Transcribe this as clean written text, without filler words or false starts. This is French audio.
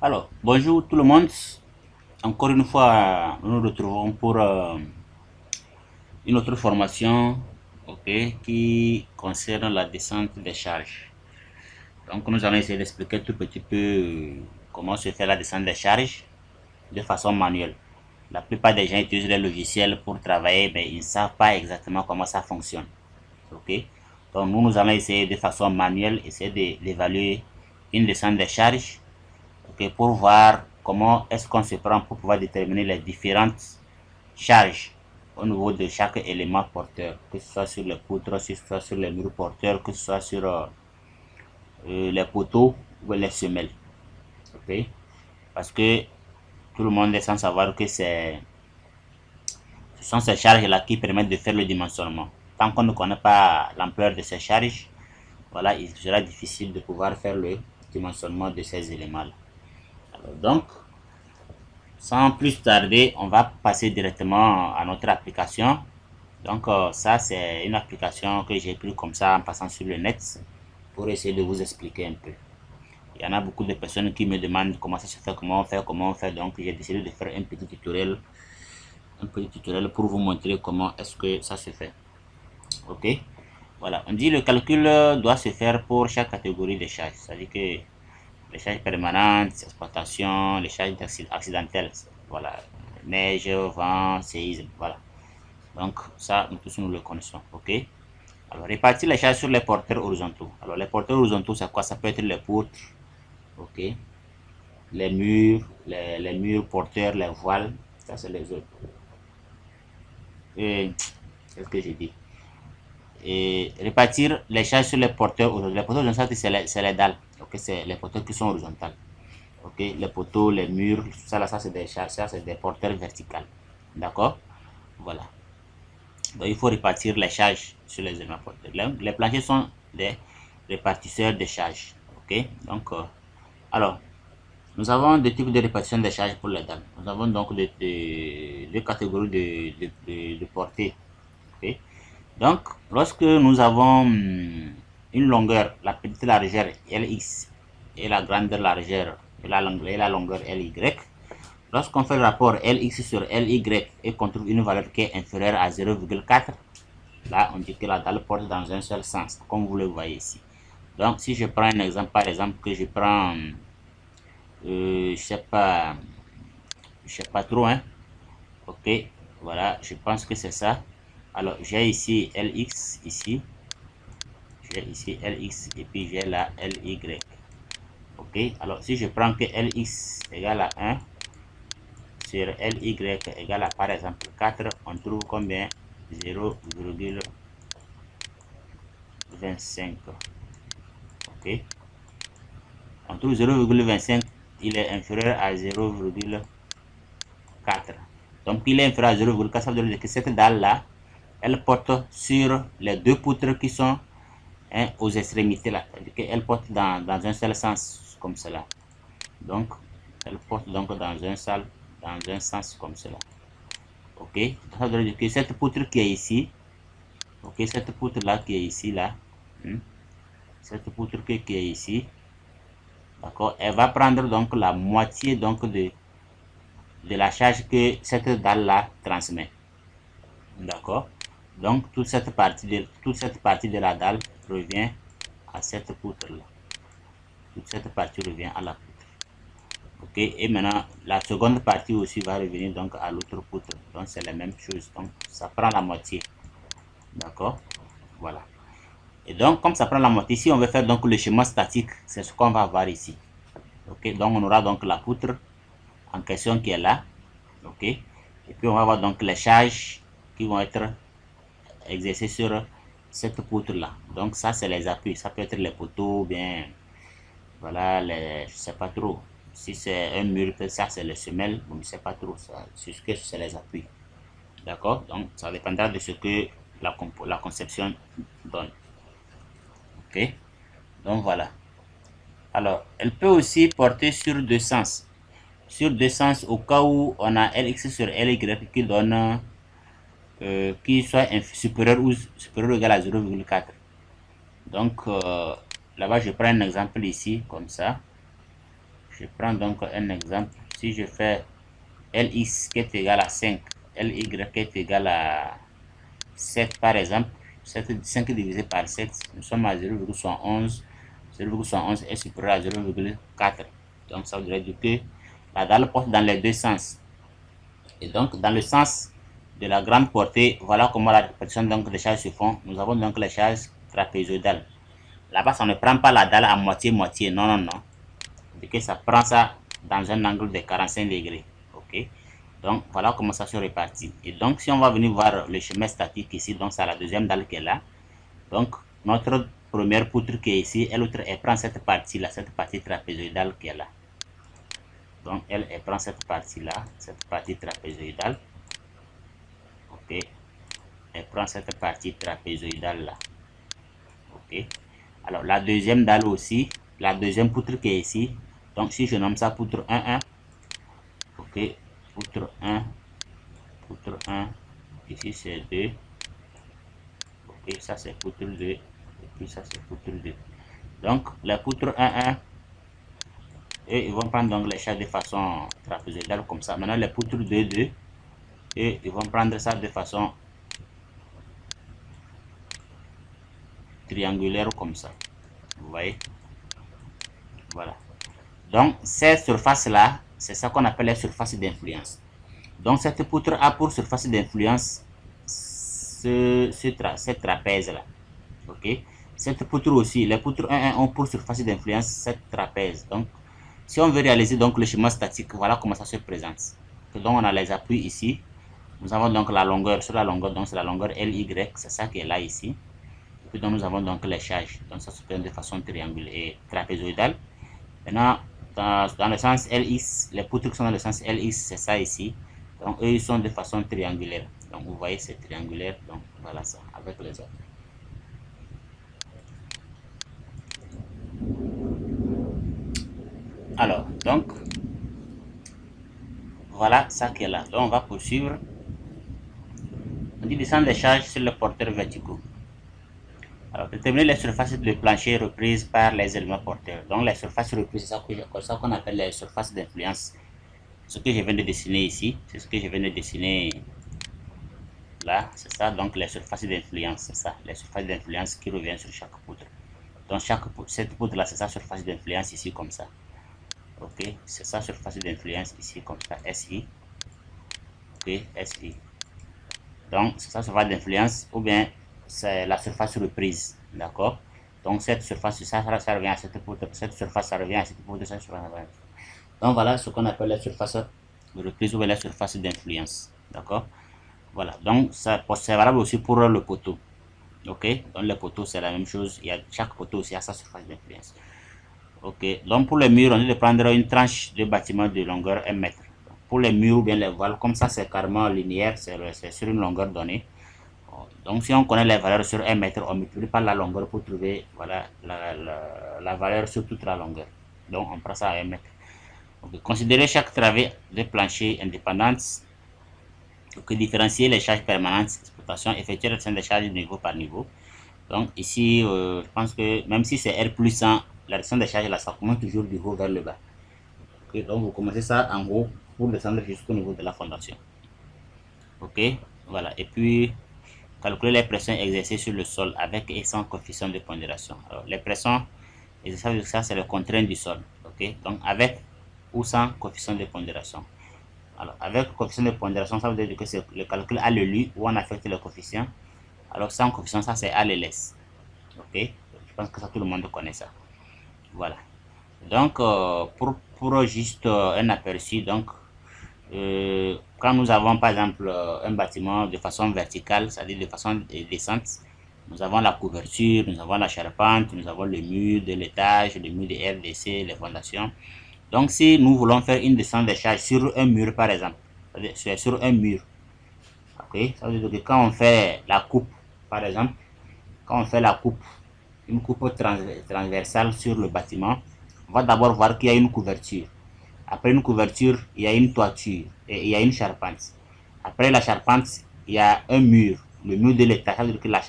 Alors, bonjour tout le monde. Encore une fois, nous nous retrouvons pour une autre formation, ok, qui concerne la descente des charges. Donc, nous allons essayer d'expliquer tout petit peu comment se fait la descente des charges de façon manuelle. La plupart des gens utilisent les logiciels pour travailler, mais ils ne savent pas exactement comment ça fonctionne. Ok, donc nous allons essayer de façon manuelle, essayer d'évaluer une descente des charges, ok, pour voir comment est-ce qu'on se prend pour pouvoir déterminer les différentes charges au niveau de chaque élément porteur, que ce soit sur les poutres, que ce soit sur les murs porteurs, que ce soit sur les poteaux ou les semelles. Ok, parce que tout le monde est sans savoir que ce sont ces charges-là qui permettent de faire le dimensionnement. Tant qu'on ne connaît pas l'ampleur de ces charges, voilà, il sera difficile de pouvoir faire le dimensionnement de ces éléments-là. Donc, sans plus tarder, on va passer directement à notre application. Donc, ça, c'est une application que j'ai pris comme ça en passant sur le net pour essayer de vous expliquer un peu. Il y en a beaucoup de personnes qui me demandent comment ça se fait, comment on fait, comment on fait. Donc, j'ai décidé de faire un petit tutoriel pour vous montrer comment est-ce que ça se fait. Ok, voilà. On dit le calcul doit se faire pour chaque catégorie de charges. C'est-à-dire que les charges permanentes, exploitation, les charges accidentelles, voilà, neige, vent, séisme, voilà. Donc ça, nous tous nous le connaissons, ok. Alors répartir les charges sur les porteurs horizontaux. Alors les porteurs horizontaux, c'est quoi? Ça peut être les poutres, ok, les murs porteurs, les voiles, ça c'est les autres. Et qu'est-ce que j'ai dit? Et répartir les charges sur les porteurs horizontaux. Les porteurs horizontaux, c'est les dalles, ok, c'est les porteurs qui sont horizontales. Ok, les poteaux, les murs, ça là, ça c'est des charges, ça c'est des porteurs verticales. D'accord? Voilà. Donc il faut répartir les charges sur les éléments porteurs. Les planchers sont des répartisseurs de charges. Ok? Donc, alors, nous avons deux types de répartition des charges pour les dalles. Nous avons donc deux catégories de portée. Ok? Donc, lorsque nous avons une longueur, la petite largeur LX et la grande largeur et la longueur LY, lorsqu'on fait le rapport LX sur LY et qu'on trouve une valeur qui est inférieure à 0,4, là on dit que la dalle porte dans un seul sens, comme vous le voyez ici. Donc si je prends un exemple, par exemple que je prends, je sais pas trop, hein. Ok, voilà, je pense que c'est ça. Alors j'ai ici LX ici, j'ai ici LX et puis j'ai la LY. Ok, alors si je prends que LX égale à 1 sur LY égale à par exemple 4, on trouve combien? 0,25. Ok, on trouve 0,25, il est inférieur à 0,4. Donc il est inférieur à 0,4, ça veut dire que cette dalle là, elle porte sur les deux poutres qui sont, hein, aux extrémités là, c'est-à-dire qu'elle porte dans un seul sens comme cela. Donc elle porte donc dans un sens comme cela. Ok, ça veut dire que cette poutre qui est ici, ok, cette poutre là qui est ici là, cette poutre qui est ici, d'accord, elle va prendre donc la moitié donc de la charge que cette dalle là transmet, d'accord. Donc toute cette partie de la dalle revient à cette poutre là, toute cette partie revient à la poutre. Ok, et maintenant la seconde partie aussi va revenir donc à l'autre poutre, donc c'est la même chose, donc ça prend la moitié, d'accord, voilà. Et donc comme ça prend la moitié, si on veut faire donc le schéma statique, c'est ce qu'on va voir ici. Ok, donc on aura donc la poutre en question qui est là, ok, et puis on va voir donc les charges qui vont être exercées sur cette poutre là. Donc ça c'est les appuis, ça peut être les poteaux, bien voilà, je sais pas trop, si c'est un mur, ça c'est le semelle, je ne sais pas trop, ça c'est ce que c'est les appuis, d'accord. Donc ça dépendra de ce que la conception donne. Ok, donc voilà. Alors elle peut aussi porter sur deux sens au cas où on a LX sur LY qui donne qui soit supérieur ou égal à 0,4. Donc là-bas je prends un exemple ici comme ça, Je prends donc un exemple. Si je fais LX qui est égal à 5, LY qui est égal à 7 par exemple, 5 divisé par 7, nous sommes à 0,71. 0,71 est supérieur à 0,4. Donc ça voudrait dire que la dalle porte dans les deux sens. Et donc dans le sens de la grande portée, voilà comment la répartition donc des charges se font. Nous avons donc les charges trapézoïdales. Là-bas, ça ne prend pas la dalle à moitié-moitié. Non, non, non. Que ça prend ça dans un angle de 45 degrés. Ok. Donc voilà comment ça se répartit. Et donc si on va venir voir le schéma statique ici, donc c'est la deuxième dalle qui est là. Donc notre première poutre qui est ici, elle prend cette partie là, cette partie trapézoïdale qui est là. Donc elle prend cette partie là, cette partie trapézoïdale. Ok. Elle prend cette partie trapézoïdale là. Ok. Alors la deuxième dalle aussi, la deuxième poutre qui est ici. Donc si je nomme ça poutre 1, ok, poutre 1, ici c'est 2, ok, ça c'est poutre 2, et puis ça c'est poutre 2. Donc les poutres 1, et ils vont prendre donc les charges de façon trapézoïdale comme ça. Maintenant les poutres 2, et ils vont prendre ça de façon triangulaire comme ça. Vous voyez? Voilà. Donc ces surfaces là, c'est ça qu'on appelle les surfaces d'influence. Donc cette poutre a pour surface d'influence cette trapèze là. Ok. Cette poutre aussi, les poutres 1 ont pour surface d'influence cette trapèze. Donc si on veut réaliser donc le schéma statique, voilà comment ça se présente. Donc on a les appuis ici. Nous avons donc la longueur, sur la longueur, donc c'est la longueur LY, c'est ça qui est là ici. Et puis donc nous avons donc les charges. Donc ça se présente de façon triangulaire et trapézoïdale. Maintenant, dans le sens LX, les poutres qui sont dans le sens LX, c'est ça ici. Donc eux, ils sont de façon triangulaire. Donc vous voyez, c'est triangulaire. Donc voilà ça, avec les autres. Alors, donc, voilà ça qui est là. Donc on va poursuivre. On dit descendre les charges sur les porteurs verticaux. Alors, déterminer les surfaces de plancher reprises par les éléments porteurs. Donc les surfaces reprises, c'est ça qu'on appelle les surfaces d'influence. Ce que je viens de dessiner ici, c'est ce que je viens de dessiner là, c'est ça. Donc les surfaces d'influence, c'est ça, les surfaces d'influence qui reviennent sur chaque poutre. Donc cette poutre là, c'est sa surface d'influence ici comme ça. Ok, c'est sa surface d'influence ici comme ça, SI. Ok, SI. Donc c'est sa surface d'influence, ou bien c'est la surface reprise, d'accord. Donc cette surface, ça revient à cette poutre, cette surface, ça revient à cette poutre, cette surface. Donc voilà ce qu'on appelle la surface de reprise ou la surface d'influence, d'accord. Voilà, donc ça c'est valable aussi pour le poteau. Ok, donc le poteau c'est la même chose, il y a chaque poteau aussi a sa surface d'influence. Ok, donc pour les murs, on dit de prendre une tranche de bâtiment de longueur 1 mètre. Pour les murs ou bien les voiles, comme ça c'est carrément linéaire, c'est sur une longueur donnée. Donc si on connaît les valeurs sur 1 mètre, on multiplie par la longueur pour trouver voilà, la valeur sur toute la longueur. Donc on prend ça à 1 mètre. Okay. Considérer chaque travée de plancher indépendante. Donc, différencier les charges permanentes d'exploitation, effectuer la descente des charges niveau par niveau. Donc ici, je pense que même si c'est R plus 100, la descente des charges là, ça commence toujours du haut vers le bas. Okay. Donc vous commencez ça en haut pour descendre jusqu'au niveau de la fondation. Ok, voilà. Et puis calculer les pressions exercées sur le sol avec et sans coefficient de pondération. Alors les pressions exercées, ça c'est le contraint du sol. Ok, donc avec ou sans coefficient de pondération. Alors, avec coefficient de pondération, ça veut dire que c'est le calcul à l'ELU où on affecte le coefficient. Alors, sans coefficient, ça c'est à l'ELS. Ok, je pense que ça tout le monde connaît ça. Voilà. Donc, pour juste un aperçu, donc, quand nous avons par exemple un bâtiment de façon verticale, c'est-à-dire de façon descente, nous avons la couverture, nous avons la charpente, nous avons le mur de l'étage, le mur de RDC, les fondations. Donc, si nous voulons faire une descente des charges sur un mur, par exemple, c'est sur un mur, ok, ça veut dire que quand on fait la coupe, par exemple, quand on fait la coupe, une coupe transversale sur le bâtiment, on va d'abord voir qu'il y a une couverture. Après une couverture, il y a une toiture et il y a une charpente. Après la charpente, il y a un mur, le mur de l'étage, ça veut dire que la charpente